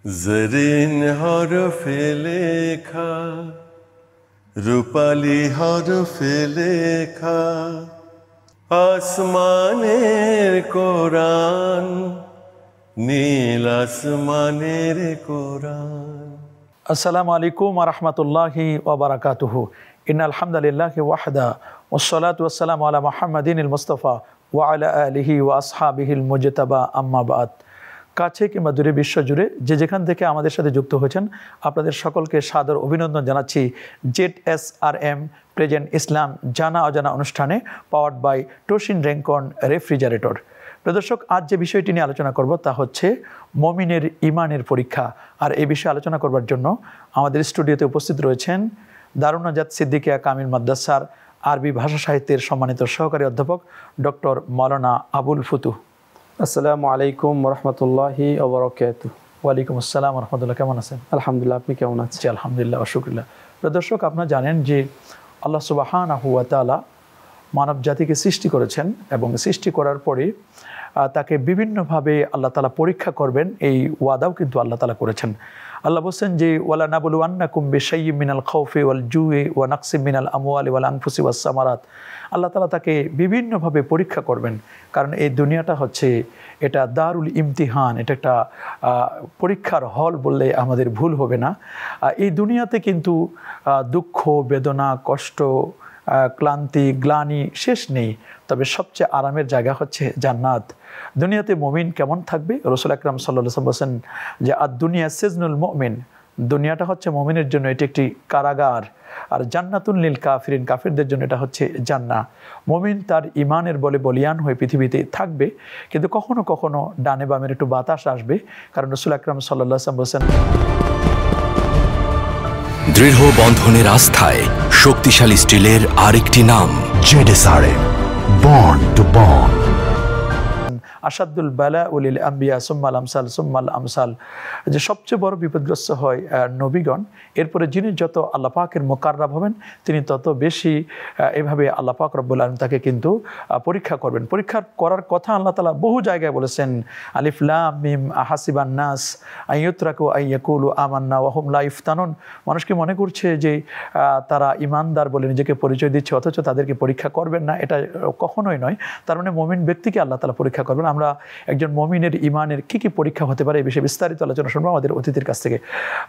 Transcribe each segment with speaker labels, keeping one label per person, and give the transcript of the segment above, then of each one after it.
Speaker 1: জরিন হরফে লেখা, রূপালি হরফে লেখা, আসমানের কোরআন, নীল আসমানের কোরআন।
Speaker 2: আসসালামু আলাইকুম ওয়া রাহমাতুল্লাহি ওয়া বারাকাতুহু। ইন্নাল হামদালিল্লাহি ওয়াহদা ওয়াসসালাতু ওয়াসসালামু আলা মুহাম্মাদিনিল মুস্তাফা ওয়া আলা আলিহি ওয়া আসহাবিহিল মুজতাবা, আম্মা বাদ। কাছে কিংবা দূরে বিশ্বজুড়ে যে যেখান থেকে আমাদের সাথে যুক্ত হয়েছেন আপনাদের সকলকে সাদর অভিনন্দন জানাচ্ছি ZSRM প্রেজেন্ট ইসলাম জানা অজানা অনুষ্ঠানে, পাওয়ার্ড বাই টোশিন রেনকন রেফ্রিজারেটর। প্রদর্শক, আজ যে বিষয়টি নিয়ে আলোচনা করব তা হচ্ছে মমিনের ইমানের পরীক্ষা। আর এই বিষয়ে আলোচনা করবার জন্য আমাদের স্টুডিওতে উপস্থিত রয়েছেন দারুন নাজাত সিদ্দিকিয়া কামিল মাদ্রাসার আরবি ভাষা সাহিত্যের সম্মানিত সহকারী অধ্যাপক ডক্টর মাওলানা আবুল ফুতুহ।
Speaker 3: আসসালামু আলাইকুম রহমতুল্লাহি ওয়া বারাকাতুহু।
Speaker 2: ওয়ালাইকুম আসসালাম রহমতুল্লাহ। কেমন আছেন?
Speaker 3: আলহামদুলিল্লাহ, আপনি কেমন আছেন?
Speaker 2: জি আলহামদুলিল্লাহ ওয়া শুকরিল্লাহ। দর্শক, আপনারা জানেন যে আল্লাহ সুবহানাহু ওয়া তাআলা মানব জাতিকে সৃষ্টি করেছেন এবং সৃষ্টি করার পরে তাকে বিভিন্নভাবে আল্লাহ তাআলা পরীক্ষা করবেন, এই ওয়াদাও কিন্তু আল্লাহ তাআলা করেছেন। আল্লাহ বলছেন যে ওয়ালা নাবলুওয়ান্নাকুম বিশাইয়্যিম মিনাল খাউফি ওয়াল জুই ওয়া নাকসিম মিনাল আমওয়ালি ওয়াল আনফুসি ওয়াস সামারাত। আল্লাহ তাআলা তাকে বিভিন্নভাবে পরীক্ষা করবেন, কারণ এই দুনিয়াটা হচ্ছে এটা দারুল ইমতিহান, এটা একটা পরীক্ষার হল বললে আমাদের ভুল হবে না। এই দুনিয়াতে কিন্তু দুঃখ, বেদনা, কষ্ট, ক্লান্তি, গ্লানি শেষ নেই, তবে সবচেয়ে আরামের জায়গা হচ্ছে জান্নাত। দুনিয়াতে মুমিন কেমন থাকবে? রাসূল আকরাম সাল্লাল্লাহু আলাইহি ওয়াসাল্লাম বলেন যে আদ দুনিয়া সিজনুল মুমিন, দুনিয়াটা হচ্ছে মুমিনের জন্য এটি একটি কারাগার, আর জান্নাতুন লিল কাফিরিন, কাফিরদের জন্য এটা হচ্ছে জান্নাত। মুমিন তার ইমানের বলে বলিয়ান হয়ে পৃথিবীতে থাকবে, কিন্তু কখনো কখনো ডানে বামের একটু বাতাস আসবে, কারণ রাসূল আকরাম সাল্লাল্লাহু আলাইহি ওয়াসাল্লাম বলেন
Speaker 4: দৃঢ় বন্ধনের আস্থায় শক্তিশালী স্টিলের আরেকটি নাম ZSRM, বন্ড টু বন্ড।
Speaker 2: আসাদুল বালা উলিল আম্বিয়া সুম্মাল আমসাল সুম্মাল আমসাল, যে সবচেয়ে বড় বিপদগ্রস্ত হয় নবীগণ, এরপরে যিনি যত আল্লাহ পাকের মুকাররাব হবেন তিনি তত বেশি এভাবে আল্লাহ পাক রব্বুল আলামিন তাকে কিন্তু পরীক্ষা করবেন। পরীক্ষা করার কথা আল্লাহ তাআলা বহু জায়গায় বলেছেন। আলিফ লাম মিম আহাসিবান নাস আইয়ুতরাকু আইয়াকুলু আমান্না ওয়া হুম লা ইফতানুন। মানুষ কি মনে করছে যে তারা ইমানদার বলে নিজেকে পরিচয় দিচ্ছে, অথচ তাদেরকে পরীক্ষা করবেন না? এটা কখনোই নয়। তার মানে মুমিন ব্যক্তিকে আল্লাহ তাআলা পরীক্ষা করবেন। আমরা একজন মুমিনের ইমানের কি কি পরীক্ষা হতে পারে এই বিষয়ে বিস্তারিত আলোচনা শুনবো আমাদের অতিথির কাছ থেকে।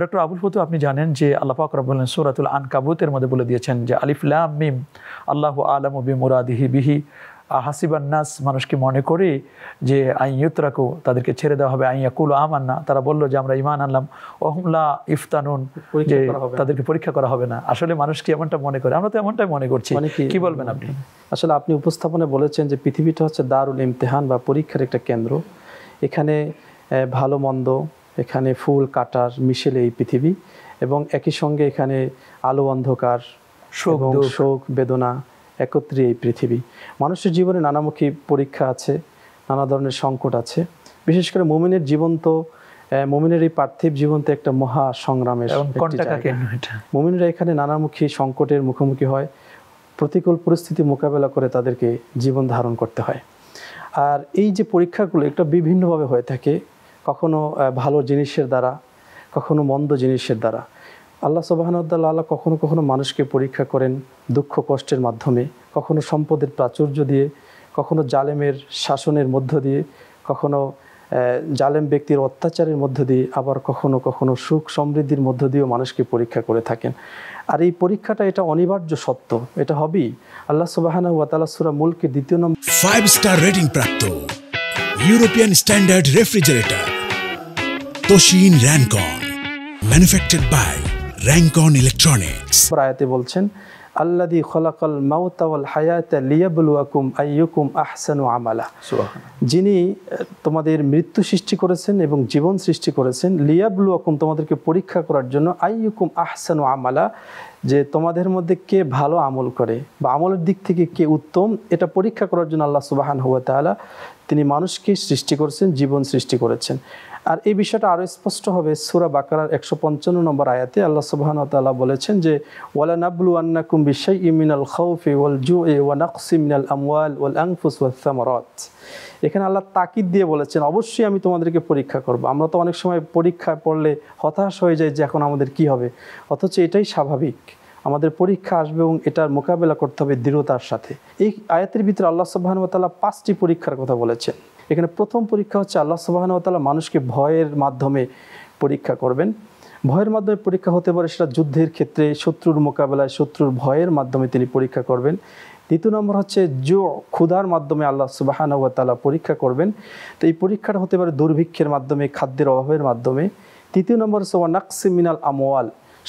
Speaker 2: ডক্টর আবুল ফুতুহ, আপনি জানেন যে আল্লাহ পাক রব্বুল আলামিন সূরাতুল আনকাবুতের মধ্যে বলে দিয়েছেন যে আলিফ লাম মিম আল্লাহু আ'লামু বিমুরাদিহি বিহি আহাসিবান নাস, মানুষ কি মনে করে যে আইয়ুতরাকু, তাদেরকে ছেড়ে দেওয়া হবে, আইয়াকুলু আমান্না, তারা বললো যে আমরা ঈমান আনলাম, ওয়া হুম লা ইফতানুন, যে তাদেরকে পরীক্ষা করা হবে না। আসলে মানুষ কি এমনটা মনে করে? আমরা তো এমনটাই মনে করছি। কি বলবেন আপনি?
Speaker 3: আসলে আপনি উপস্থাপনে বলেছেন যে পৃথিবীটা হচ্ছে দারুল ইমতিহান বা পরীক্ষার একটা কেন্দ্র। এখানে ভালো মন্দ, এখানে ফুল কাটার মিশেলে এই পৃথিবী, এবং একই সঙ্গে এখানে আলো অন্ধকার, শোক বেদনা একত্রে এই পৃথিবী। মানুষের জীবনে নানামুখী পরীক্ষা আছে, নানা ধরনের সংকট আছে। বিশেষ করে মুমিনের জীবন তো, মুমিনের এই পার্থিব জীবন তো একটা মহা সংগ্রামের। মুমিনরা এখানে নানামুখী সংকটের মুখোমুখি হয়, প্রতিকূল পরিস্থিতি মোকাবেলা করে তাদেরকে জীবন ধারণ করতে হয়। আর এই যে পরীক্ষাগুলো একটা বিভিন্নভাবে হয়ে থাকে, কখনো ভালো জিনিসের দ্বারা, কখনো মন্দ জিনিসের দ্বারা। আল্লাহ সুবহানাহু ওয়া তাআলা কখনো কখনো মানুষকে পরীক্ষা করেন দুঃখ কষ্টের মাধ্যমে, কখনো সম্পদের প্রাচুর্য দিয়ে, কখনো জালেমের শাসনের মধ্য দিয়ে, কখনো জালেম ব্যক্তির অত্যাচারের মধ্য দিয়ে, আবার কখনো কখনো সুখ সমৃদ্ধির মধ্য দিয়েও মানুষকে পরীক্ষা করে থাকেন। আর এই পরীক্ষাটা এটা অনিবার্য সত্য, এটা হবেই। আল্লাহ সুবহানাহু ওয়া তাআলা সূরা মুলকের 2 নম্বর
Speaker 4: 5 স্টার রেটিং প্রাপ্ত ইউরোপিয়ান স্ট্যান্ডার্ড রেফ্রিজারেটর তোশিন Rancon, manufactured by Rancon electronics
Speaker 3: আয়াতে বলছেন আল্লাযী খলাকাল মাউতা ওয়াল হায়াতা লিয়াবলুয়াকুম আইয়ুকুম আহসানু আমালা, যিনি তোমাদের মৃত্যু সৃষ্টি করেছেন এবং জীবন সৃষ্টি করেছেন, লিয়াবলুয়াকুম, তোমাদেরকে পরীক্ষা করার জন্য, আইয়ুকুম আহসানু আমালা, যে তোমাদের মধ্যে কে ভালো আমল করে বা আমলের দিক থেকে কে উত্তম, এটা পরীক্ষা করার জন্য আল্লাহ সুবহানাহু ওয়া তাআলা তিনি মানুষকে সৃষ্টি করেছেন, জীবন সৃষ্টি করেছেন। আর এই বিষয়টা আরও স্পষ্ট হবে সূরা বাকারার 155 নম্বর আয়াতে আল্লাহ সুবহানাহু ওয়া তাআলা বলেছেন যে ওয়ালা নাবলুয়ান্নাকুম বিশাইইম মিনাল খাউফি ওয়াল জুই ওয়া নাকসিম মিনাল আমওয়াল ওয়াল আনফুস ওয়াস সামারাত। এখানে আল্লাহ তাকিদ দিয়ে বলেছেন অবশ্যই আমি তোমাদেরকে পরীক্ষা করব। আমরা তো অনেক সময় পরীক্ষায় পড়লে হতাশ হয়ে যাই যে এখন আমাদের কি হবে, অথচ এটাই স্বাভাবিক। আমাদের পরীক্ষা আসবে এবং এটার মোকাবেলা করতে হবে দৃঢ়তার সাথে। এই আয়াতের ভিতরে আল্লাহ সুবহানাহু ওয়া তাআলা 5টি পরীক্ষার কথা বলেছেন। এখানে প্রথম পরীক্ষা হচ্ছে আল্লাহ সুবহানাহু ওয়া তাআলা মানুষকে ভয়ের মাধ্যমে পরীক্ষা করবেন। ভয়ের মাধ্যমে পরীক্ষা হতে পারে সেটা যুদ্ধের ক্ষেত্রে, শত্রুর মোকাবেলায় শত্রুর ভয়ের মাধ্যমে তিনি পরীক্ষা করবেন। দ্বিতীয় নম্বর হচ্ছে ক্ষুধার মাধ্যমে আল্লাহ সুবহানাহু ওয়া তাআলা পরীক্ষা করবেন। তো এই পরীক্ষাটা হতে পারে দুর্ভিক্ষের মাধ্যমে, খাদ্যের অভাবের মাধ্যমে। তৃতীয় নম্বর হচ্ছে ওয়া নাকসিম মিনাল আমওয়াল,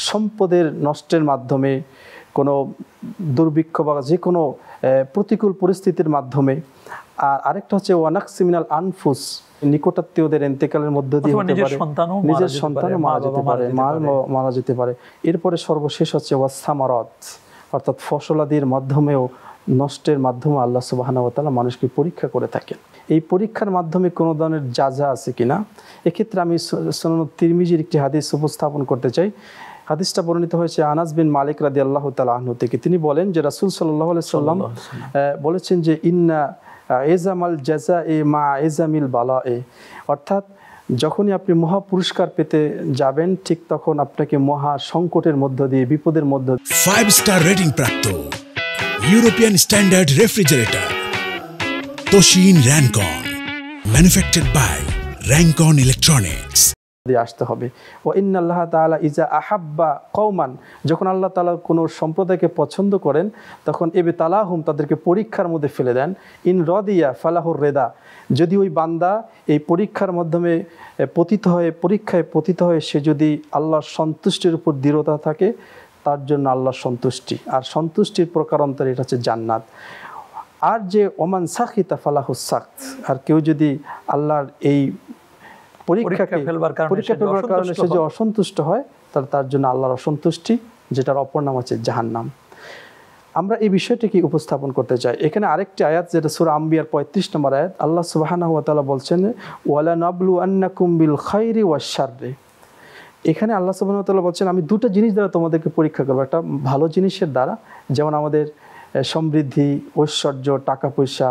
Speaker 3: সম্পদের নষ্টের মাধ্যমে, কোনো দুর্ভিক্ষ বা যে কোনো প্রতিকূল পরিস্থিতির মাধ্যমে। আর আরেকটা হচ্ছে ওয়া নাকসিম মিনাল আনফুস, নিকটাত্মীয়দের ইন্তেকালের মধ্য দিয়ে হতে পারে, নিজের সন্তানও মারা যেতে পারে, মারা যেতে পারে। এরপরে সর্বশেষ হচ্ছে ওয়া সামারাত, অর্থাৎ ফসলাদির মাধ্যমেও, নষ্টের মাধ্যমে আল্লাহ সুবহানাহু ওয়া তাআলা মানুষকে পরীক্ষা করে থাকেন। এই পরীক্ষার মাধ্যমে কোনো ধরনের যা আছে কিনা, এক্ষেত্রে আমি সুনান তিরমিজির একটি হাদিস উপস্থাপন করতে চাই। হাদিসটা বর্ণিত হয়েছে আনাস বিন মালিক রাদিয়াল্লাহু তাআলা আনহু থেকে। তিনি বলেন যে রাসূল সাল্লাল্লাহু আলাইহি সাল্লাম বলেছেন যে ইন্না এজামাল জাযায়ে মা এজামিল বালায়ে, অর্থাৎ যখনই আপনি মহা পুরস্কার পেতে যাবেন ঠিক তখন আপনাকে মহা সংকটের মধ্য দিয়ে, বিপদের মধ্য দিয়ে
Speaker 5: 5 স্টার রেটিং প্রাপ্ত ইউরোপিয়ান স্ট্যান্ডার্ড রেফ্রিজারেটর তোশিন Rancon, manufactured by Rancon electronics
Speaker 3: দিয়ে আসতে হবে। ও ইন্নাল্লাহ তাআলা ইজা আহাব্বা কওমান, যখন আল্লাহ তাআলা কোনো সম্প্রদায়কে পছন্দ করেন তখন ইবতালাহুম, তাদেরকে পরীক্ষার মধ্যে ফেলে দেন। ইন রাদিয়া ফালাহুর রেদা, যদি ওই বান্দা এই পরীক্ষার মাধ্যমে পরীক্ষায় পতিত হয়ে সে যদি আল্লাহর সন্তুষ্টির উপর দৃঢ়তা থাকে, তার জন্য আল্লাহর সন্তুষ্টি, আর সন্তুষ্টির প্রকারান্তরে এটা হচ্ছে জান্নাত। আর যে ওমান সাখিতা ফালাহুস সাখত, আর কেউ যদি আল্লাহর এই পরীক্ষা ফেলবার কারণে সে যে অসন্তুষ্ট হয়, তাহলে তার জন্য আল্লাহর অসন্তুষ্টি, যেটার অপর নাম হচ্ছে জাহান্নাম। আমরা এই বিষয়টিকে উপস্থাপন করতে চাই। এখানে আরেকটি আয়াত, যেটা সূরা আম্বিয়ার 35 নম্বর আয়াত, আল্লাহ সুবহানাহু ওয়া তাআলা বলছেন ওয়ালা নাবলু আন্নাকুম বিল খাইরি ওয়াশ শাররি। এখানে আল্লাহ সুবহানাহু ওয়া তাআলা বলছেন আমি দুটো জিনিস দ্বারা তোমাদেরকে পরীক্ষা করব। একটা ভালো জিনিসের দ্বারা, যেমন আমাদের সমৃদ্ধি, ঐশ্বর্য, টাকা পয়সা,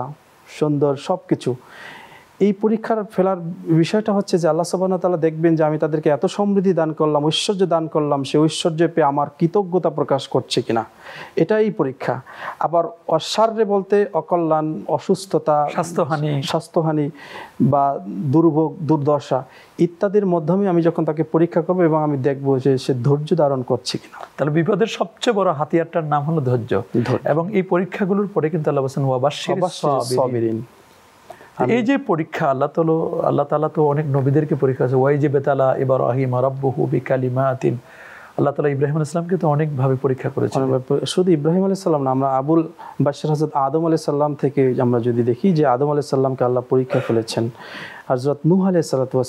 Speaker 3: সুন্দর সব কিছু। এই পরীক্ষার ফেলার বিষয়টা হচ্ছে যে আল্লাহ সুবহানাহু ওয়া তাআলা দেখবেন যে আমি তাদেরকে এত সমৃদ্ধি দান করলাম, ঐশ্বর্য দান করলাম, সে ঐশ্বর্য পেয়ে আমার কৃতজ্ঞতা প্রকাশ করছে কিনা, এটাই পরীক্ষা। আবার অসাররে বলতে অকল্যাণ, অসুস্থতা, স্বাস্থ্যহানি বা দুর্ভোগ, দুর্দশা ইত্যাদির মাধ্যমে আমি যখন তাকে পরীক্ষা করবো এবং আমি দেখবো যে সে ধৈর্য ধারণ করছে কিনা।
Speaker 2: তাহলে বিপদের সবচেয়ে বড় হাতিয়ারটার নাম হলো ধৈর্য। এবং এই পরীক্ষাগুলোর পরে কিন্তু আল্লাহ বলেছেন ওয়াবাশশিরিস সাবিরিন। এই যে পরীক্ষা আল্লাহ তাআলা তো অনেক নবীদেরকে পরীক্ষা আছে। ওয়াইজিবাতালা ইব্রাহিম রাব্বুহু বিকালিমাতিন, আল্লাহ তাআলা ইব্রাহিম আলাইহিস সালামকে তো অনেকভাবে পরীক্ষা করেছেন।
Speaker 3: শুধু ইব্রাহিম আলাইহিস সালাম না, আমরা আবুল বাশার হযরত আদম আলাইহিস সালাম থেকে আমরা যদি দেখি যে আদম আলাইহিস সালামকে আল্লাহ পরীক্ষা ফেলেছেন। হযরত নূহ আলাইহিস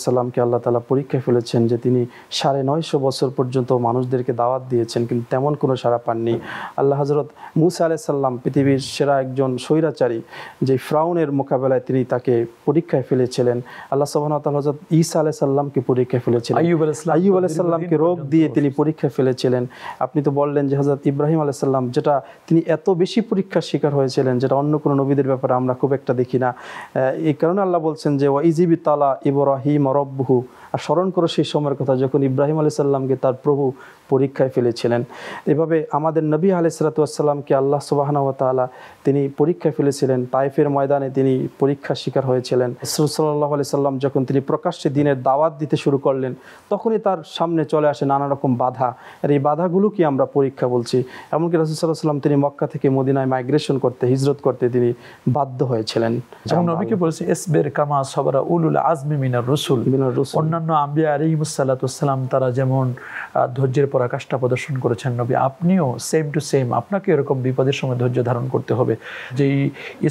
Speaker 3: সালামকে আল্লাহ তাআলা পরীক্ষা ফেলেছেন যে তিনি 950 বছর পর্যন্ত মানুষদেরকে দাওয়াত দিয়েছেন, কিন্তু তেমন কোনো সাড়া পাননি। আল্লাহ হযরত মূসা আলাইহিস সালাম, পৃথিবীর সেরা একজন স্বৈরাচারী, যে ফিরআউনের মোকাবেলায় তিনি তাকে পরীক্ষায় ফেলেছিলেন। আল্লাহ সুবহানাহু ওয়া তাআলা হযরত ঈসা আলাইহিস সালামকে পরীক্ষায় ফেলেছিলেন। আইয়ুব আলাইহিস সালামকে রোগ দিয়ে তিনি পরীক্ষা ফেলেছিলেন। আপনি তো বললেন যে হযরত ইব্রাহিম আলাইহিস সালাম, যেটা তিনি এত বেশি পরীক্ষার শিকার হয়েছিলেন, যেটা অন্য কোনো নবীদের ব্যাপারে আমরা খুব একটা দেখি না। এই কারণে আল্লাহ বলছেন যে ওয়াইজিবাতালা ইব্রাহিম রাব্বুহু, আর স্মরণ করো সেই সময়ের কথা যখন ইব্রাহিম আলাইহিস সালামকে তার প্রভু পরীক্ষায় ফেলেছিলেন। এভাবে আমাদের নবী আলাইহিস সালাতু ওয়াস সালামকে আল্লাহ সুবহানাহু ওয়া তাআলা তিনি পরীক্ষায় ফেলেছিলেন। তায়েফের ময়দানে তিনি পরীক্ষার শিকার হয়েছিলেন। রাসূল সাল্লাল্লাহু আলাইহি সাল্লাম যখন তিনি প্রকাশ্যে দ্বীনের দাওয়াত দিতে শুরু করলেন, তখনই তার সামনে চলে আসে নানা রকম বাধা। আর এই বাধাগুলোকে আমরা পরীক্ষা বলছি। এমনকি রাসূল সাল্লাল্লাহু আলাইহি সাল্লাম তিনি মক্কা থেকে মদিনায় মাইগ্রেশন করতে, হিজরত করতে তিনি বাধ্য হয়েছিলেন।
Speaker 2: যেমন নবীকে বলেছে ইসবির কামা সাবারা উলুল আজমি মিনার রাসূল। অন্যান্য আম্বিয়া আলাইহিমুস সালাতু ওয়াস সালাম তারা যেমন ধৈর্যের পরাকাষ্ঠা প্রদর্শন করেছেন, নবী আপনিও সেম টু সেম, আপনাকে এরকম বিপদের সময় ধৈর্য ধারণ করতে হবে। যেই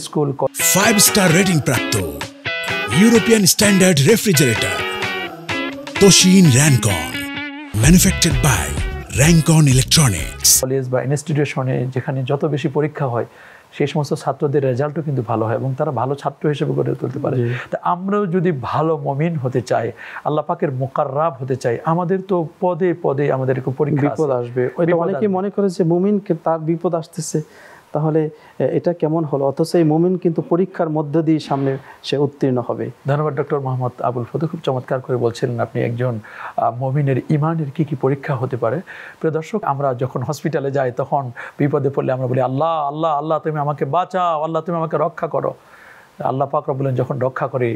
Speaker 2: স্কুল
Speaker 5: 5 স্টার রেটিং প্রাপ্ত ইউরোপিয়ান স্ট্যান্ডার্ড রেফ্রিজারেটর তোশিন Rancon, manufactured by Rancon electronics.
Speaker 2: College বা ইনস্টিটিউশনে যেখানে যত বেশি পরীক্ষা হয়, সেই সমস্ত ছাত্রদের রেজাল্টও কিন্তু ভালো হয় এবং তারা ভালো ছাত্র হিসেবে গড়ে তুলতে পারে। তা আমরাও যদি ভালো মুমিন হতে চাই, আল্লাহ পাকের মুকাররাব হতে চাই, আমাদের তো পদে পদে আমাদের পরীক্ষা
Speaker 3: বিপদ আসবে। ওইটা অনেকেই মনে করে যে মুমিনকে তার বিপদ আসতেছে, তাহলে এটা কেমন হলো, অথচ এই মুমিন কিন্তু পরীক্ষার মধ্য দিয়ে সামনে সে উত্তীর্ণ হবে।
Speaker 2: ধন্যবাদ ডক্টর মোহাম্মদ আবুল ফতুহ, খুব চমৎকার করে বলছিলেন আপনি একজন মুমিনের ইমানের কি কি পরীক্ষা হতে পারে। প্রিয় দর্শক, আমরা যখন হসপিটালে যাই তখন বিপদে পড়লে আমরা বলি আল্লাহ আল্লাহ আল্লাহ তুমি আমাকে বাঁচাও, আল্লাহ তুমি আমাকে রক্ষা করো। আল্লাহ পাক রব্বুল আলামিন যখন রক্ষা করে,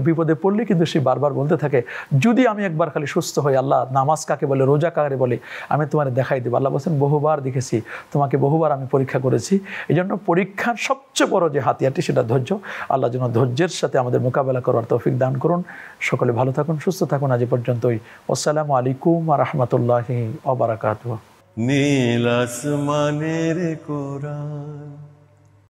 Speaker 2: বিপদে পড়লে কিন্তু সে বারবার বলতে থাকে, যদি আমি একবার খালি সুস্থ হই, আল্লাহ নামাজ কাকে বলে, রোজা কাকে বলে, আমি তোমার দেখাই দেবো। আল্লাহ বলছেন বহুবার দেখেছি, তোমাকে বহুবার আমি পরীক্ষা করেছি। এই জন্য পরীক্ষার সবচেয়ে বড় যে হাতিয়ারটি সেটা ধৈর্য। আল্লাহ যেন ধৈর্যের সাথে আমাদের মোকাবেলা করার তৌফিক দান করুন। সকলে ভালো থাকুন, সুস্থ থাকুন। আজ পর্যন্তই। আসসালামু আলাইকুম ওয়া রাহমাতুল্লাহি ওয়া বারাকাতুহু।
Speaker 1: নীল আসমানের কোরআন।